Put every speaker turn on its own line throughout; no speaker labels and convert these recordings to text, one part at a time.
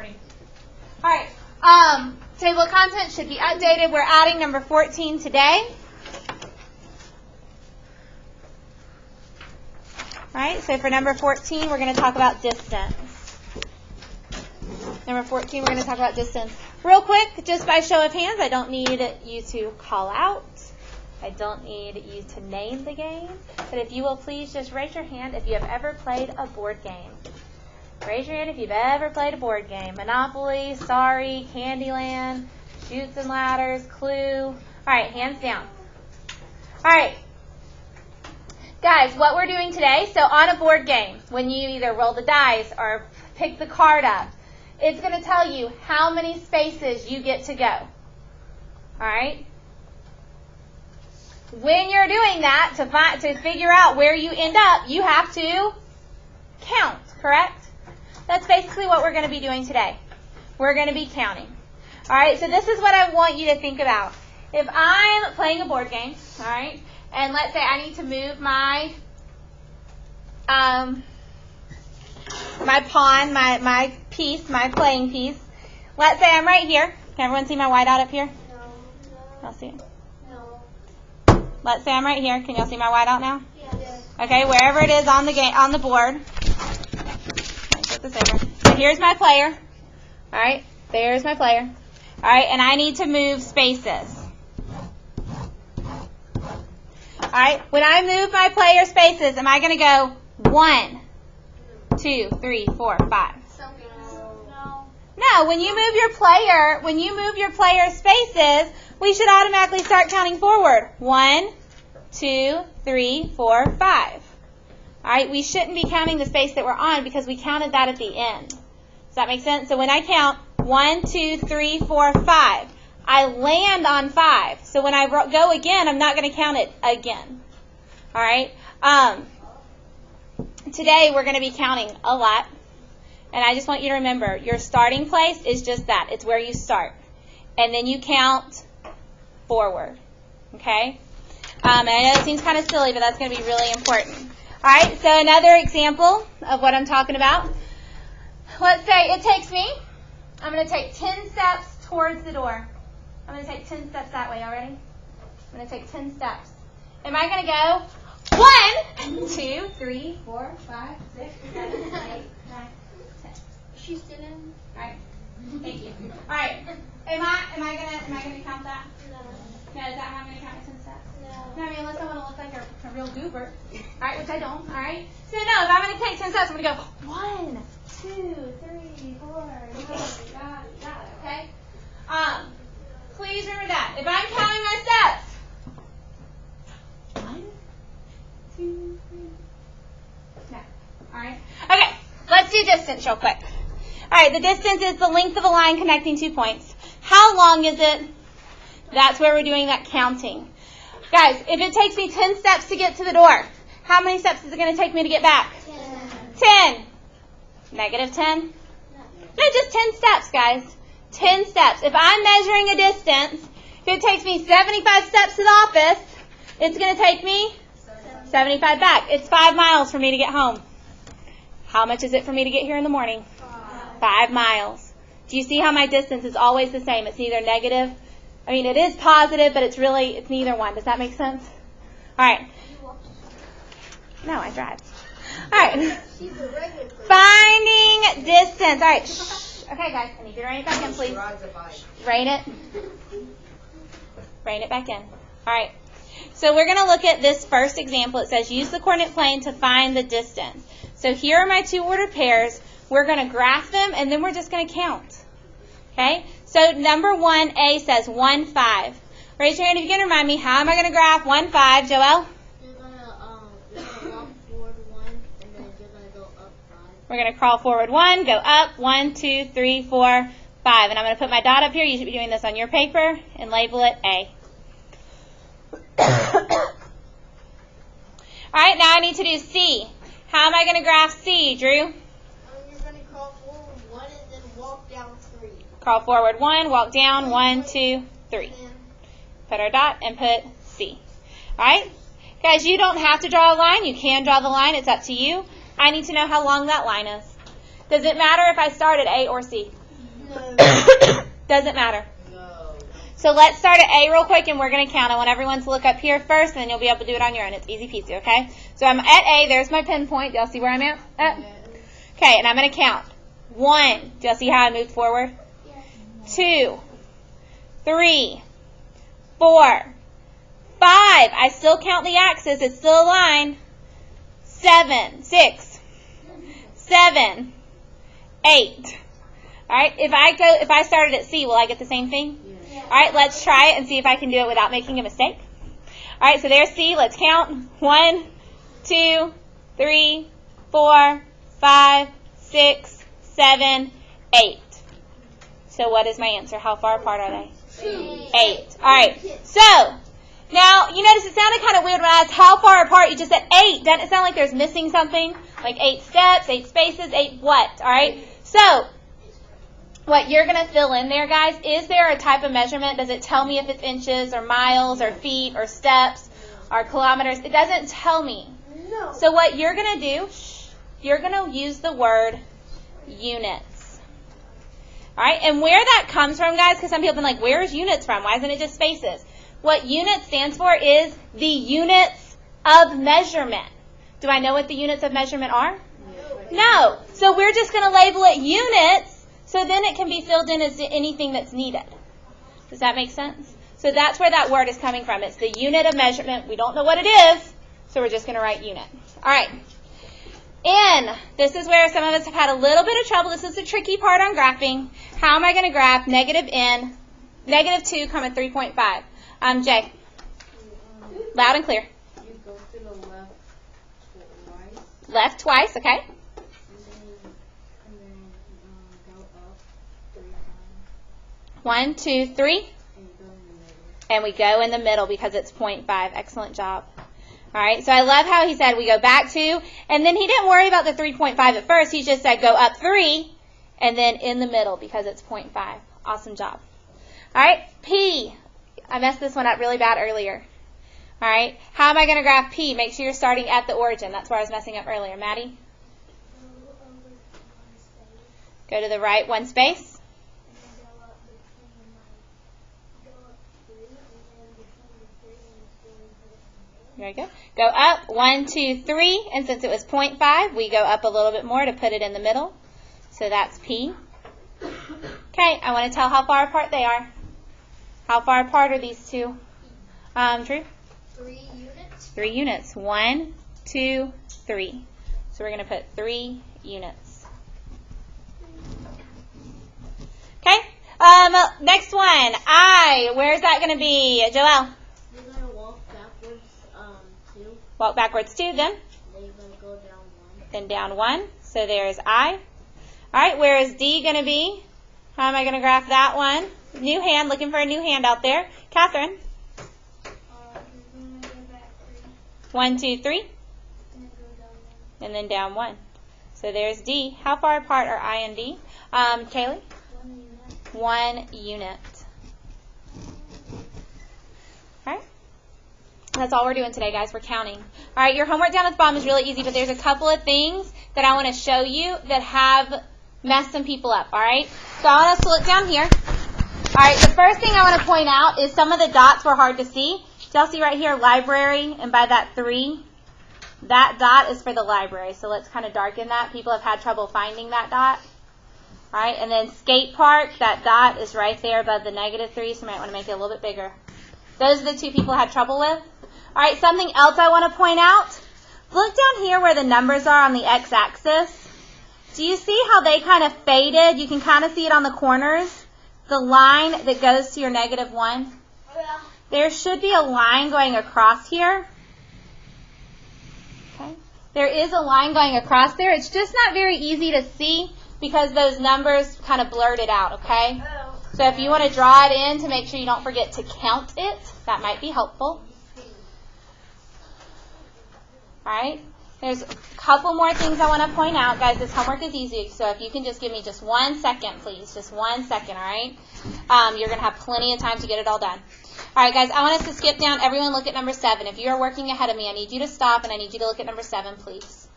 morning. All right. Table of contents should be updated. We're adding number 14 today. All right. So for number 14, we're going to talk about distance. Number 14, we're going to talk about distance. Real quick, just by show of hands, I don't need you to call out. I don't need you to name the game. But if you will please just raise your hand if you have ever played a board game. Raise your hand if you've ever played a board game. Monopoly, Sorry, Candyland, Chutes and Ladders, Clue. All right, hands down. All right. Guys, what we're doing today, so on a board game, when you either roll the dice or pick the card up, it's going to tell you how many spaces you get to go. All right? When you're doing that, to figure out where you end up, you have to count, correct? That's basically what we're going to be doing today. We're going to be counting. All right, so this is what I want you to think about. If I'm playing a board game, all right, and let's say I need to move my my pawn, my piece, my playing piece. Let's say I'm right here. Can everyone see my whiteout up here? No. I'll see it. No. Let's say I'm right here. Can y'all see my whiteout now? Yes. Okay, wherever it is on the board. This over. So here's my player. All right, there's my player. All right, and I need to move spaces. All right, when I move my player spaces, am I going to go 1, 2, 3, 4, 5? No. When you move your player spaces, we should automatically start counting forward. 1, 2, 3, 4, 5. All right, we shouldn't be counting the space that we're on because we counted that at the end. Does that make sense? So when I count 1, 2, 3, 4, 5, I land on 5. So when I go again, I'm not going to count it again. All right? Today we're going to be counting a lot. And I just want you to remember, your starting place is just that. It's where you start. And then you count forward. Okay? And I know it seems kind of silly, but that's going to be really important. All right, so another example of what I'm talking about. Let's say it takes me, I'm going to take 10 steps towards the door. I'm going to take 10 steps that way. All ready? I'm going to take 10 steps. Am I going to go 1, 2, 3, 4, 5, 6, 7, 8, 9, 10?
She's sitting.
All right. Thank you. All right. Am I gonna count that?
No.
No, is that how I'm gonna count my 10 steps?
No.
No, I mean, unless I want to look like a real goober. All right, which I don't. All right. So no, if I'm gonna take 10 steps, I'm gonna go 1, 2, 3, 4. Got it. Okay. Please remember that. If I'm counting my steps, 1, 2, 3. No. All right. Okay. Let's do distance real quick. All right. The distance is the length of a line connecting 2 points. How long is it? That's where we're doing that counting. Guys, if it takes me 10 steps to get to the door, how many steps is it going to take me to get back? 10. Negative 10? No, just 10 steps, guys. 10 steps. If I'm measuring a distance, if it takes me 75 steps to the office, it's going to take me 75 back. It's 5 miles for me to get home. How much is it for me to get here in the morning? 5 miles. Do you see how my distance is always the same? It's neither negative. I mean, it is positive, but it's neither one. Does that make sense? All right. No, I drive. All right. Finding distance. All right. Shh. Okay, guys. I need you to rein it back in, please. Rein it. Rein it back in. All right. So we're going to look at this first example. It says use the coordinate plane to find the distance. So here are my 2 ordered pairs. We're going to graph them, and then we're just going to count. Okay? So number 1A says 1, 5. Raise your hand if you can remind me. How am I going to graph 1, 5? Joelle?
You're gonna walk forward 1, and then you're gonna go up 5.
We're going to crawl forward 1, go up 1, 2, 3, 4, 5. And I'm going to put my dot up here. You should be doing this on your paper and label it A. All right, now I need to do C. How am I going to graph C, Drew?
You're gonna crawl forward 1 and then walk down 3.
Crawl forward 1, walk down 1, 2, 3. Put our dot and put C. All right? Guys, you don't have to draw a line. You can draw the line. It's up to you. I need to know how long that line is. Does it matter if I start at A or C?
No.
Doesn't matter.
No.
So let's start at A real quick, and we're going to count. I want everyone to look up here first, and then you'll be able to do it on your own. It's easy peasy, okay? So I'm at A. There's my pinpoint. Y'all see where I'm at? Okay, and I'm going to count. 1. Do y'all see how I moved forward? 2, 3, 4, 5. I still count the axis. It's still a line. 7, 6, 7, 8. All right. If I started at C, will I get the same thing?
Yeah.
All right. Let's try it and see if I can do it without making a mistake. All right. So there's C. Let's count. 1, 2, 3, 4, 5, 6, 7, 8. So what is my answer? How far apart are they? 8. All right. So now you notice it sounded kind of weird when I asked how far apart. You just said 8. Doesn't it sound like there's missing something? Like 8 steps, 8 spaces, 8 what? All right. So what you're going to fill in there, guys, is there a type of measurement? Does it tell me if it's inches or miles or feet or steps or kilometers? It doesn't tell me.
No.
So what you're going to do, you're going to use the word units. All right, and where that comes from, guys, because some people have been like, where is units from? Why isn't it just spaces? What unit stands for is the units of measurement. Do I know what the units of measurement are? No. So we're just going to label it units, so then it can be filled in as anything that's needed. Does that make sense? So that's where that word is coming from. It's the unit of measurement. We don't know what it is, so we're just going to write unit. All right. N. This is where some of us have had a little bit of trouble. This is the tricky part on graphing. How am I going to graph negative n, negative 2, 3.5? Jay. Loud and clear.
You go to the left twice.
Left twice, okay?
And then go up 3 times.
1, 2, 3.
And go in the middle.
And we go in the middle because it's 0.5. Excellent job. All right, so I love how he said we go back 2. And then he didn't worry about the 3.5 at first. He just said go up 3 and then in the middle because it's 0.5. Awesome job. All right, P. I messed this one up really bad earlier. All right, how am I going to graph P? Make sure you're starting at the origin. That's where I was messing up earlier. Maddie? Go to the right 1 space. Very good. Go up 1, 2, 3, and since it was 0.5, we go up a little bit more to put it in the middle. So that's P. Okay, I want to tell how far apart they are. How far apart are these two? Drew?
3 units.
3 units. 1, 2, 3. So we're going to put 3 units. Okay. Next one. I. Where's that going to be? Joelle?
You're going to walk backwards 2.
Walk backwards 2, then.
Then you're going to go down 1.
Then down 1. So there's I. All right, where is D going to be? How am I going to graph that one? New hand, looking for a new hand out there. Catherine?
You're going to go back 3.
1, 2, 3.
And then go down 1.
And then down 1. So there's D. How far apart are I and D? Kaylee? 1 unit. All right. That's all we're doing today, guys. We're counting. All right, your homework down at the bottom is really easy, but there's a couple of things that I want to show you that have messed some people up, all right? So I want us to look down here. All right, the first thing I want to point out is some of the dots were hard to see. Do y'all see right here, library, and by that 3, that dot is for the library. So let's kind of darken that. People have had trouble finding that dot. All right, and then skate park, that dot is right there above the negative 3, so you might want to make it a little bit bigger. Those are the 2 people had trouble with. All right, something else I want to point out. Look down here where the numbers are on the x-axis. Do you see how they kind of faded? You can kind of see it on the corners. The line that goes to your negative 1. There should be a line going across here. Okay. There is a line going across there. It's just not very easy to see because those numbers kind of blurred it out, okay? So if you want to draw it in to make sure you don't forget to count it, that might be helpful. All right. There's a couple more things I want to point out. Guys, this homework is easy, so if you can just give me just 1 second, please. Just 1 second, all right? You're going to have plenty of time to get it all done. All right, guys, I want us to skip down. Everyone look at number 7. If you are working ahead of me, I need you to stop, and I need you to look at number 7, please.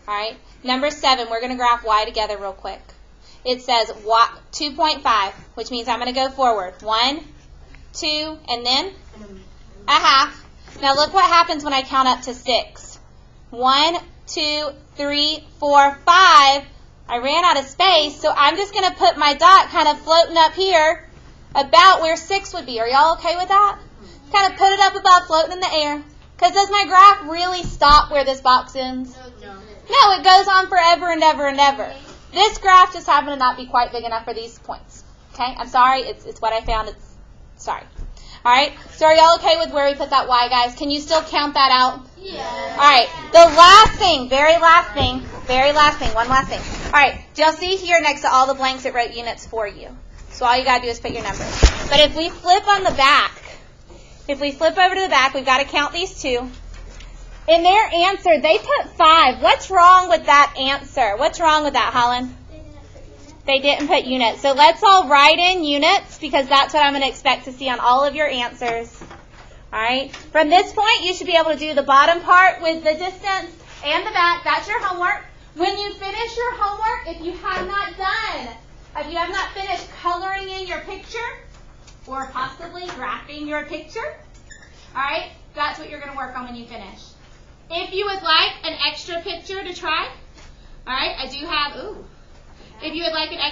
All right? Number 7, we're going to graph y together real quick. it says 2.5, which means I'm going to go forward. 1, 2, and then a half. Now look what happens when I count up to 6. 1, 2, 3, 4, 5. I ran out of space, so I'm just going to put my dot kind of floating up here about where 6 would be. Are y'all okay with that? Kind of put it up above, floating in the air. Because does my graph really stop where this box ends? No, it goes on forever and ever and ever. This graph just happened to not be quite big enough for these points. Okay, I'm sorry. It's what I found. Sorry. All right. So are y'all okay with where we put that y, guys? Can you still count that out?
Yeah.
All right. The last thing, very last thing, one last thing. All right. Do y'all see here next to all the blanks it wrote units for you? So all you got to do is put your numbers. But if we flip on the back, if we flip over to the back, we've got to count these two. In their answer, they put 5. What's wrong with that answer? What's wrong with that, Holland? They didn't put units. So let's all write in units because that's what I'm going to expect to see on all of your answers. All right? From this point, you should be able to do the bottom part with the distance and the back. That's your homework. When you finish your homework, if you have not finished coloring in your picture or possibly graphing your picture, all right, that's what you're going to work on when you finish. If you would like an extra picture to try, all right, I do have, if you would like an extra